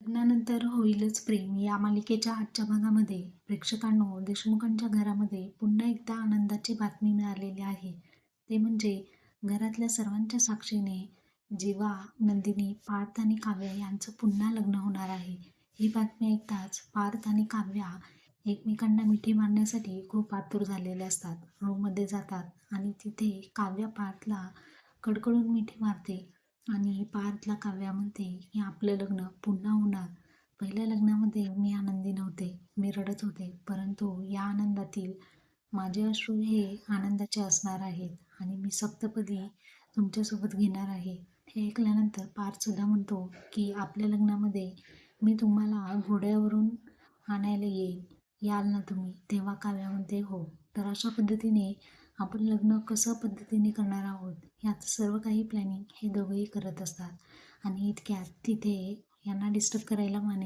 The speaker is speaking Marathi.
लग्नानंतर होईलच प्रेम या मालिकेच्या आजच्या भागामध्ये प्रेक्षकांनो, देशमुखांच्या घरामध्ये पुन्हा एकदा आनंदाची बातमी मिळालेली आहे. ते म्हणजे घरातल्या सर्वांच्या साक्षीने जीवा, नंदिनी, पार्थ आणि काव्या यांचं पुन्हा लग्न होणार आहे. ही बातमी ऐकताच पार्थ आणि काव्या एकमेकांना मिठी मारण्यासाठी खूप आतुर झालेले असतात. रूममध्ये जातात आणि तिथे काव्या पार्थला कडकडून मिठी मारते आणि पार्थला काव्या म्हणते की आपलं लग्न पुन्हा होणार. पहिल्या लग्नामध्ये मी आनंदी नव्हते, मी रडत होते, परंतु या आनंदातील माझे अश्रू हे आनंदाचे असणार आहेत आणि मी सप्तपदी तुमच्यासोबत घेणार आहे. हे ऐकल्यानंतर पार्थ सुद्धा म्हणतो की आपल्या लग्नामध्ये मी तुम्हाला घोड्यावरून आणायला येईल, याल ना तुम्ही? तेव्हा काव्या म्हणते हो. तर अशा पद्धतीने आपण लग्न कसं पद्धतीने करणार आहोत याचं सर्व काही प्लॅनिंग हे दोघंही करत असतात. आणि इतक्यात तिथे यांना डिस्टर्ब करायला माने